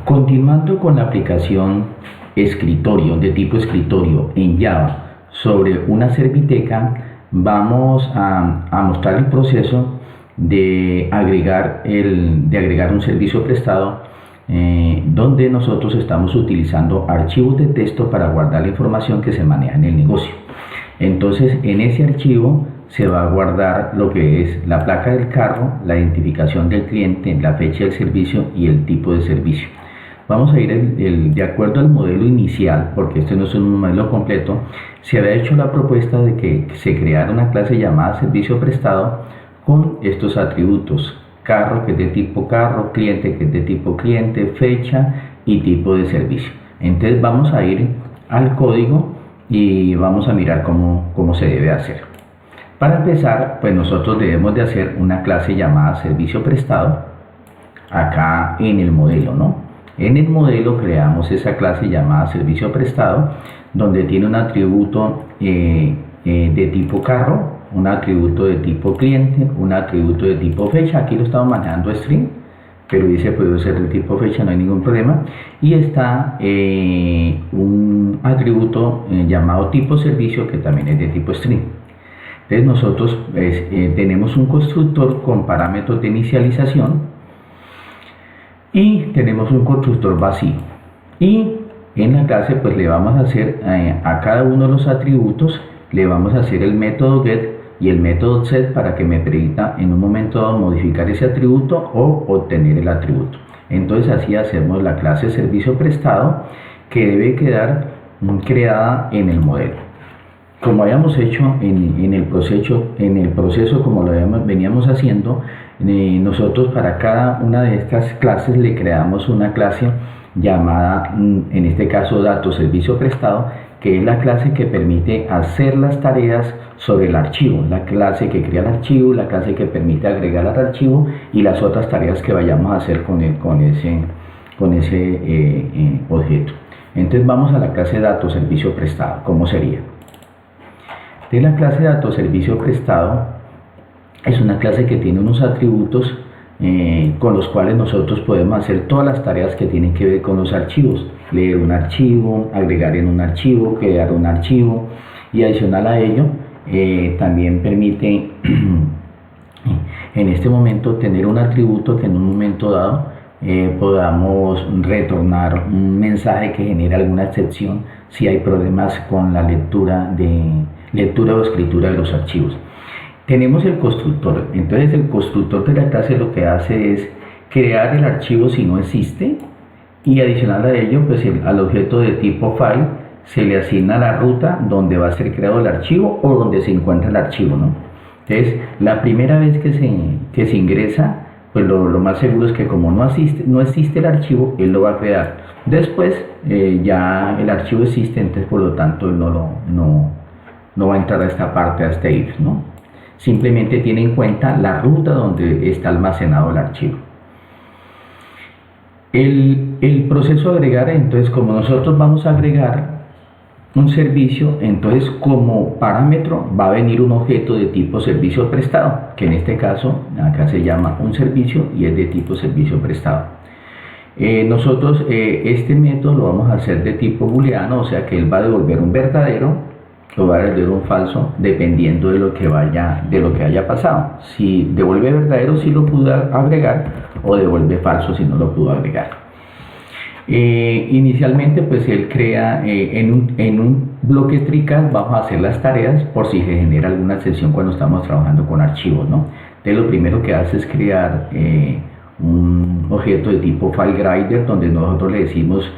Continuando con la aplicación escritorio, de tipo escritorio en Java sobre una serviteca, vamos a mostrar el proceso de agregar un servicio prestado donde nosotros estamos utilizando archivos de texto para guardar la información que se maneja en el negocio. Entonces, en ese archivo se va a guardar lo que es la placa del carro, la identificación del cliente, la fecha del servicio y el tipo de servicio. Vamos a ir de acuerdo al modelo inicial, porque este no es un modelo completo. Se había hecho la propuesta de que se creara una clase llamada servicio prestado con estos atributos: carro, que es de tipo carro; cliente, que es de tipo cliente; fecha y tipo de servicio. Entonces vamos a ir al código y vamos a mirar cómo se debe hacer. Para empezar, pues nosotros debemos de hacer una clase llamada servicio prestado acá en el modelo, ¿no? En el modelo creamos esa clase llamada servicio prestado, donde tiene un atributo de tipo carro, un atributo de tipo cliente, un atributo de tipo fecha. Aquí lo estamos manejando string, pero dice puede ser de tipo fecha, no hay ningún problema. Y está un atributo llamado tipo servicio, que también es de tipo string. Entonces nosotros tenemos un constructor con parámetros de inicialización y tenemos un constructor vacío, y en la clase pues le vamos a hacer a cada uno de los atributos le vamos a hacer el método get y el método set para que me permita en un momento dado modificar ese atributo o obtener el atributo. Entonces así hacemos la clase servicio prestado, que debe quedar creada en el modelo, como habíamos hecho en el proceso como lo veníamos haciendo. Nosotros para cada una de estas clases le creamos una clase llamada, en este caso, datos servicio prestado, que es la clase que permite hacer las tareas sobre el archivo, la clase que crea el archivo, la clase que permite agregar al archivo y las otras tareas que vayamos a hacer con ese objeto. Entonces vamos a la clase datos servicio prestado. ¿Cómo sería? De la clase datos servicio prestado es una clase que tiene unos atributos con los cuales nosotros podemos hacer todas las tareas que tienen que ver con los archivos: leer un archivo, agregar en un archivo, crear un archivo, y adicional a ello también permite en este momento tener un atributo que en un momento dado podamos retornar un mensaje que genere alguna excepción si hay problemas con la lectura o escritura de los archivos. Tenemos el constructor. Entonces el constructor de la clase lo que hace es crear el archivo si no existe, y adicional a ello, pues al objeto de tipo file se le asigna la ruta donde va a ser creado el archivo o donde se encuentra el archivo, ¿no? Entonces la primera vez que se ingresa, pues lo más seguro es que como no existe el archivo, él lo va a crear. Después ya el archivo existe, entonces por lo tanto él no va a entrar a esta parte, a este if, ¿no? Simplemente tiene en cuenta la ruta donde está almacenado el archivo. El proceso de agregar, entonces, como nosotros vamos a agregar un servicio, entonces como parámetro va a venir un objeto de tipo servicio prestado, que en este caso acá se llama un servicio y es de tipo servicio prestado. Nosotros este método lo vamos a hacer de tipo booleano, o sea que él va a devolver un verdadero o va a devolver un falso dependiendo de lo que haya pasado. Si devuelve verdadero si lo pudo agregar, o devuelve falso si no lo pudo agregar. Inicialmente pues él crea en un bloque TreeCast, vamos a hacer las tareas por si se genera alguna excepción cuando estamos trabajando con archivos, ¿no? Entonces lo primero que hace es crear un objeto de tipo FileGrider, donde nosotros le decimos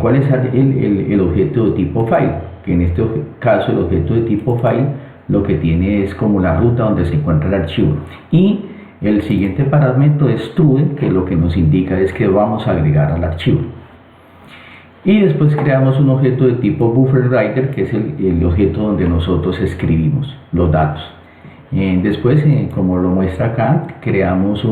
cuál es el objeto de tipo file, que en este caso el objeto de tipo file lo que tiene es como la ruta donde se encuentra el archivo, y el siguiente parámetro es true, que lo que nos indica es que vamos a agregar al archivo. Y después creamos un objeto de tipo BufferWriter, que es el objeto donde nosotros escribimos los datos. Después, como lo muestra acá, creamos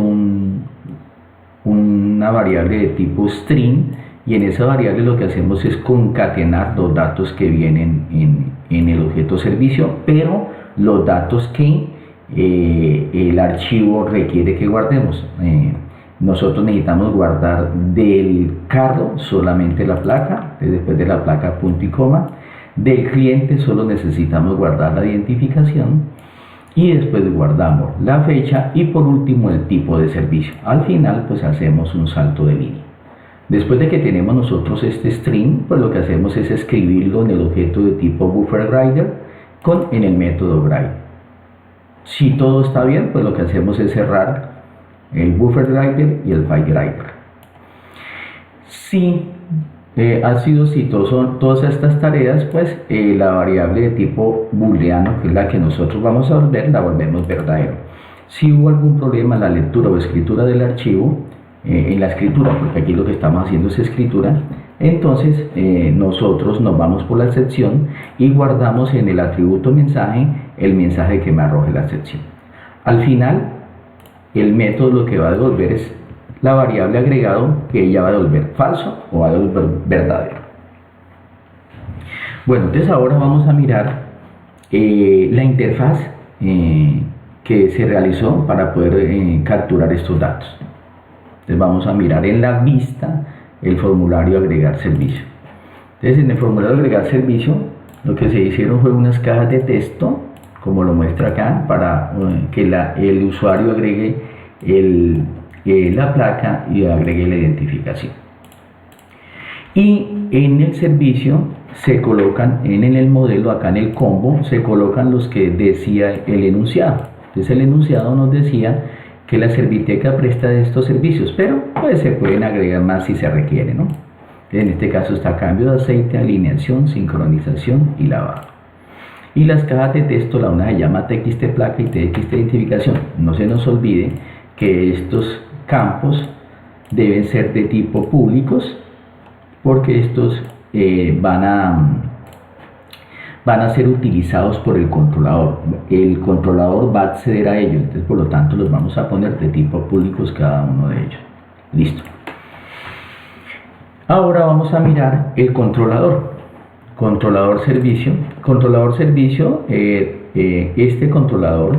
una variable de tipo string, y en esa variable lo que hacemos es concatenar los datos que vienen en el objeto servicio, pero los datos que el archivo requiere que guardemos. nosotros necesitamos guardar del carro solamente la placa, después de la placa punto y coma. Del cliente solo necesitamos guardar la identificación y después guardamos la fecha y por último el tipo de servicio. Al final pues hacemos un salto de línea. Después de que tenemos nosotros este string, pues lo que hacemos es escribirlo en el objeto de tipo BufferWriter en el método write. Si todo está bien, pues lo que hacemos es cerrar el BufferWriter y el FileWriter. Si ha sido exitoso todas estas tareas, pues la variable de tipo booleano, que es la que nosotros vamos a volver, la volvemos verdadero. Si hubo algún problema en la lectura o escritura del archivo, en la escritura, porque aquí lo que estamos haciendo es escritura, entonces nosotros nos vamos por la excepción y guardamos en el atributo mensaje el mensaje que me arroje la excepción. Al final, el método lo que va a devolver es la variable agregado, que ella va a devolver falso o va a devolver verdadero. Bueno, entonces ahora vamos a mirar la interfaz que se realizó para poder capturar estos datos. Entonces vamos a mirar en la vista el formulario agregar servicio. Entonces en el formulario agregar servicio lo que se hicieron fue unas cajas de texto, como lo muestra acá, para que el usuario agregue la placa y agregue la identificación. Y en el servicio se colocan, en el modelo, acá en el combo, se colocan los que decía el enunciado. Entonces el enunciado nos decía que la Serviteca presta estos servicios, pero pues se pueden agregar más si se requiere, ¿no? En este caso está cambio de aceite, alineación, sincronización y lavado. Y las cajas de texto, la una se llama TXT placa y TXT identificación. No se nos olvide que estos campos deben ser de tipo públicos, porque estos van a ser utilizados por el controlador. El controlador va a acceder a ellos, entonces por lo tanto los vamos a poner de tipo públicos cada uno de ellos. Listo. Ahora vamos a mirar el controlador. Controlador servicio. Controlador servicio, este controlador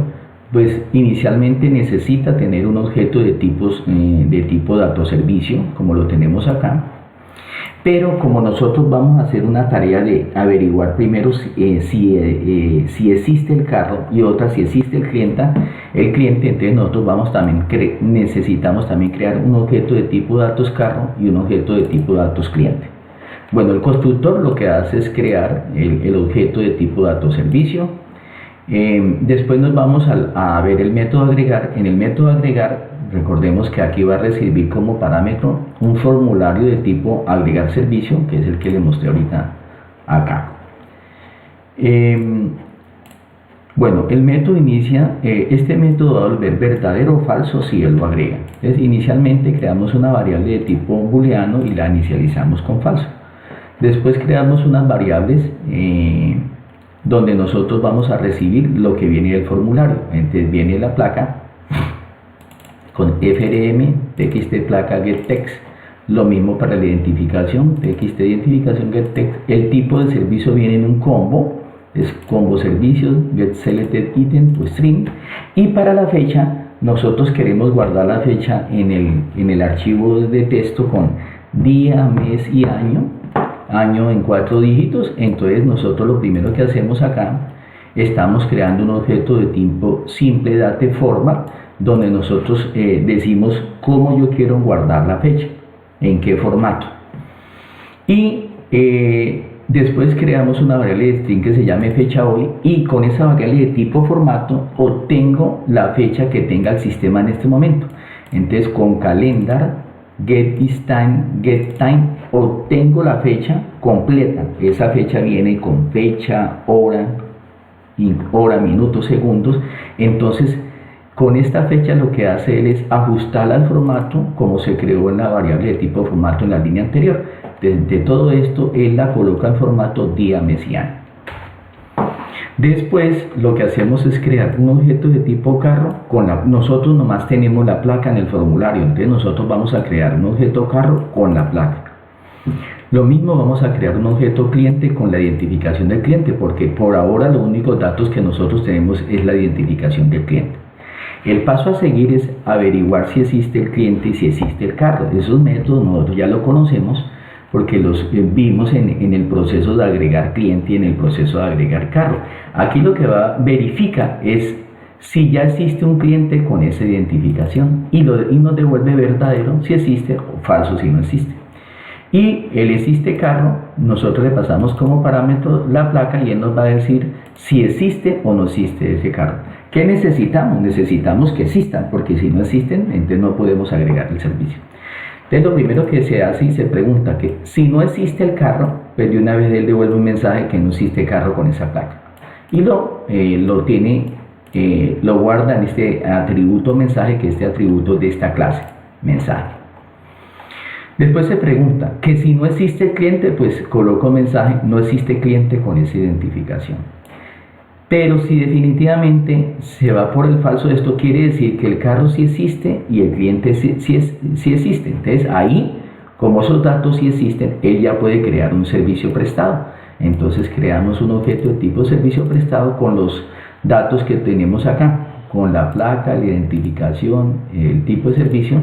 pues inicialmente necesita tener un objeto de tipo dato servicio, como lo tenemos acá. Pero como nosotros vamos a hacer una tarea de averiguar primero si existe el carro y otra si existe el cliente, entonces nosotros necesitamos también crear un objeto de tipo datos carro y un objeto de tipo datos cliente. Bueno, el constructor lo que hace es crear el objeto de tipo datos servicio. Después nos vamos a ver el método agregar. En el método agregar, recordemos que aquí va a recibir como parámetro un formulario de tipo agregar servicio, que es el que le mostré ahorita acá. Bueno, el método inicia, este método va a volver verdadero o falso si él lo agrega. Entonces, inicialmente creamos una variable de tipo booleano y la inicializamos con falso. Después creamos unas variables donde nosotros vamos a recibir lo que viene del formulario. Entonces viene la placa con frm, txt placa getText, lo mismo para la identificación, txt identificación getText. El tipo de servicio viene en un combo, es combo servicios, getSelectedItem o string, y para la fecha nosotros queremos guardar la fecha en el archivo de texto con día, mes y año en 4 dígitos. Entonces nosotros lo primero que hacemos acá, estamos creando un objeto de tipo simple date format, donde nosotros decimos cómo yo quiero guardar la fecha, en qué formato. Y después creamos una variable de string que se llame fecha hoy, y con esa variable de tipo formato obtengo la fecha que tenga el sistema en este momento. Entonces con calendar getTime obtengo la fecha completa. Esa fecha viene con fecha, hora, minutos, segundos. Entonces con esta fecha lo que hace él es ajustarla al formato como se creó en la variable de tipo formato en la línea anterior. De todo esto él la coloca en formato día, mes y año. Después lo que hacemos es crear un objeto de tipo carro. Nosotros nomás tenemos la placa en el formulario, entonces nosotros vamos a crear un objeto carro con la placa. Lo mismo vamos a crear un objeto cliente con la identificación del cliente, porque por ahora los únicos datos que nosotros tenemos es la identificación del cliente. El paso a seguir es averiguar si existe el cliente y si existe el carro. Esos métodos nosotros ya lo conocemos porque los vimos en el proceso de agregar cliente y en el proceso de agregar carro. Aquí lo que verifica es si ya existe un cliente con esa identificación y nos devuelve verdadero si existe o falso si no existe. Y el existe carro, nosotros le pasamos como parámetro la placa y él nos va a decir si existe o no existe ese carro. ¿Qué necesitamos? Necesitamos que existan, porque si no existen, entonces no podemos agregar el servicio. Entonces lo primero que se hace y se pregunta que si no existe el carro, pues de una vez él devuelve un mensaje que no existe carro con esa placa. Y lo guarda en este atributo mensaje, que es este atributo de esta clase, mensaje. Después se pregunta que si no existe el cliente, pues coloco un mensaje, no existe cliente con esa identificación. Pero si definitivamente se va por el falso, esto quiere decir que el carro sí existe y el cliente sí existe. Entonces ahí, como esos datos sí existen, él ya puede crear un servicio prestado. Entonces creamos un objeto de tipo servicio prestado con los datos que tenemos acá, con la placa, la identificación, el tipo de servicio.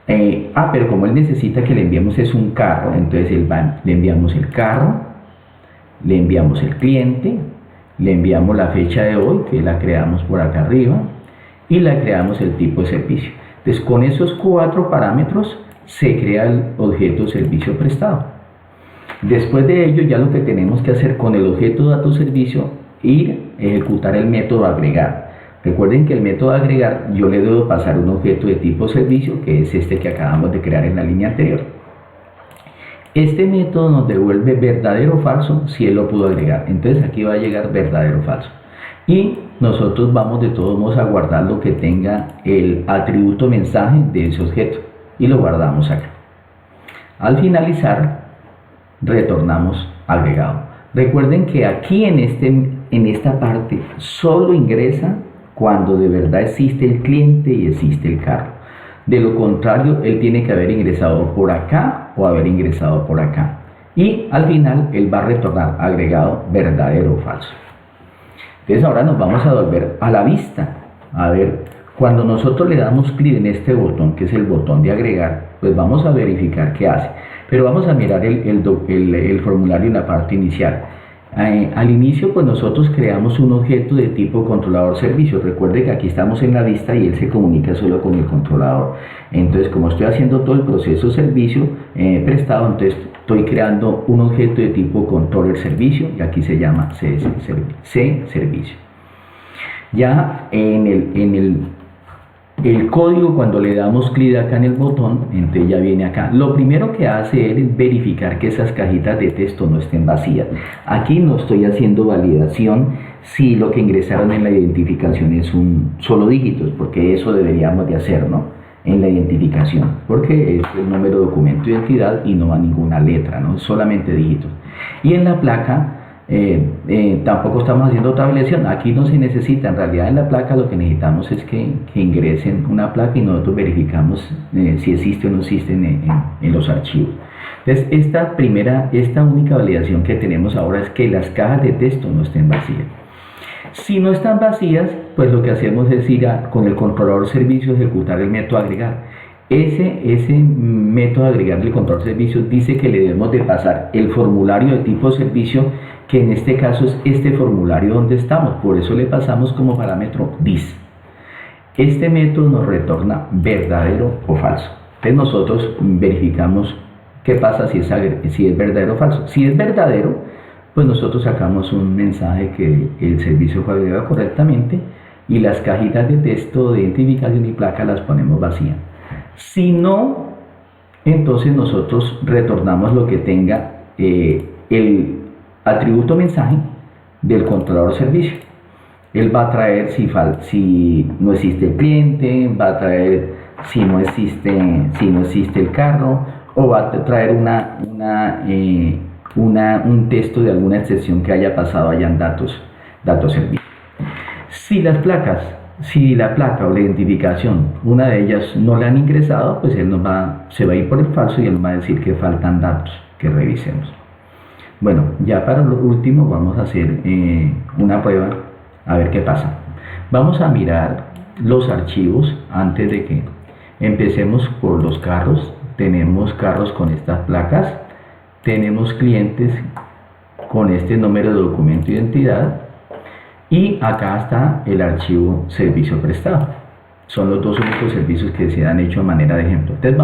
Pero como él necesita que le enviemos es un carro, entonces le enviamos el carro, le enviamos el cliente, le enviamos la fecha de hoy, que la creamos por acá arriba, y le creamos el tipo de servicio. Entonces con esos 4 parámetros se crea el objeto servicio prestado. Después de ello ya lo que tenemos que hacer con el objeto dato servicio, ejecutar el método agregar. Recuerden que el método agregar yo le debo pasar un objeto de tipo servicio, que es este que acabamos de crear en la línea anterior. Este método nos devuelve verdadero o falso si él lo pudo agregar. Entonces aquí va a llegar verdadero o falso. Y nosotros vamos de todos modos a guardar lo que tenga el atributo mensaje de ese objeto. Y lo guardamos acá. Al finalizar, retornamos agregado. Recuerden que aquí en esta parte solo ingresa cuando de verdad existe el cliente y existe el carro. De lo contrario, él tiene que haber ingresado por acá o haber ingresado por acá. Y al final, él va a retornar agregado verdadero o falso. Entonces ahora nos vamos a volver a la vista. A ver, cuando nosotros le damos clic en este botón, que es el botón de agregar, pues vamos a verificar qué hace. Pero vamos a mirar el formulario en la parte inicial. Al inicio pues nosotros creamos un objeto de tipo controlador servicio. Recuerde que aquí estamos en la vista y él se comunica solo con el controlador. Entonces como estoy haciendo todo el proceso servicio prestado, entonces estoy creando un objeto de tipo controller servicio y aquí se llama C servicio. Ya en el código, cuando le damos clic acá en el botón, entonces ya viene acá. Lo primero que hace él es verificar que esas cajitas de texto no estén vacías. Aquí no estoy haciendo validación si lo que ingresaron en la identificación es un solo dígitos, porque eso deberíamos de hacer, ¿no? En la identificación, porque es el número de documento de identidad y no va ninguna letra, ¿no? Solamente dígitos. Y en la placa tampoco estamos haciendo otra validación. Aquí no se necesita, en realidad en la placa lo que necesitamos es que ingresen una placa y nosotros verificamos si existe o no existe en los archivos. Entonces esta única validación que tenemos ahora es que las cajas de texto no estén vacías. Si no están vacías, pues lo que hacemos es ir con el controlador servicio, ejecutar el método agregar. Ese método agregar del control servicio dice que le debemos de pasar el formulario de tipo servicio, que en este caso es este formulario donde estamos, por eso le pasamos como parámetro this. Este método nos retorna verdadero o falso. Entonces nosotros verificamos qué pasa si es verdadero o falso. Si es verdadero, pues nosotros sacamos un mensaje que el servicio fue agregado correctamente y las cajitas de texto de identificación y placa las ponemos vacías. Si no, entonces nosotros retornamos lo que tenga el atributo mensaje del controlador servicio. Él va a traer si no existe el cliente, va a traer si no existe el carro, o va a traer un texto de alguna excepción que haya pasado allá en datos servicio. Si la placa o la identificación, una de ellas no la han ingresado, pues él se va a ir por el falso y él nos va a decir que faltan datos que revisemos. Bueno, ya para lo último vamos a hacer una prueba a ver qué pasa. Vamos a mirar los archivos antes de que empecemos por los carros. Tenemos carros con estas placas, tenemos clientes con este número de documento de identidad y acá está el archivo servicio prestado. Son los dos únicos servicios que se han hecho de manera de ejemplo. Entonces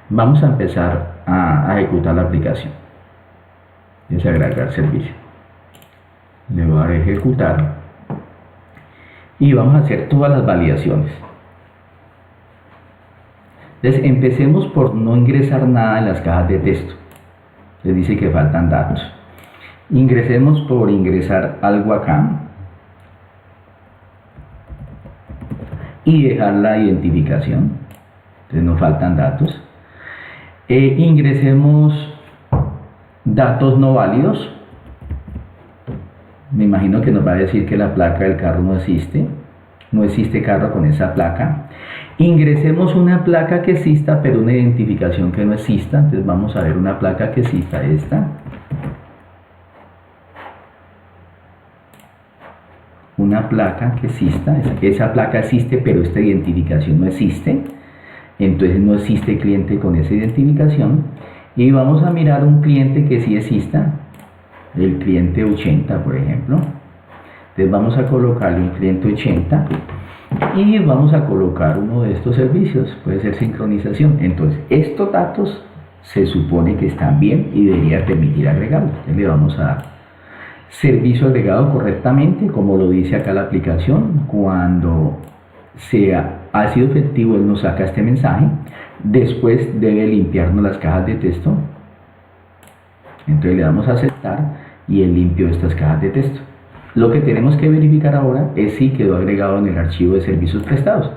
vamos a empezar a ejecutar la aplicación. Es agregar servicio. Le voy a dar a ejecutar y vamos a hacer todas las validaciones. Entonces empecemos por no ingresar nada en las cajas de texto. Les dice que faltan datos. Ingresemos por ingresar algo acá y dejar la identificación. Entonces nos faltan datos. Ingresemos datos no válidos. Me imagino que nos va a decir que la placa del carro no existe. No existe carro con esa placa. Ingresemos una placa que exista, pero una identificación que no exista. Entonces vamos a ver una placa que exista, esta. Una placa que exista. Esa placa existe, pero esta identificación no existe. Entonces no existe cliente con esa identificación. Y vamos a mirar un cliente que sí exista. El cliente 80, por ejemplo. Entonces vamos a colocarle un cliente 80 y vamos a colocar uno de estos servicios, puede ser sincronización. Entonces estos datos se supone que están bien y debería permitir agregarlos. Entonces le vamos a dar servicio agregado correctamente, como lo dice acá la aplicación. Cuando ha sido efectivo, él nos saca este mensaje. Después debe limpiarnos las cajas de texto. Entonces le damos a aceptar y él limpió estas cajas de texto. Lo que tenemos que verificar ahora es si quedó agregado en el archivo de servicios prestados.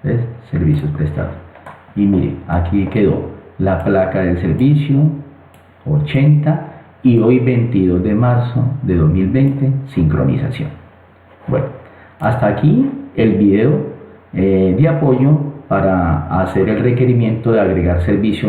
¿Ves? Servicios prestados. Y mire, aquí quedó la placa del servicio 80 y hoy 22 de marzo de 2020, sincronización. Bueno, hasta aquí el video de apoyo para hacer el requerimiento de agregar servicio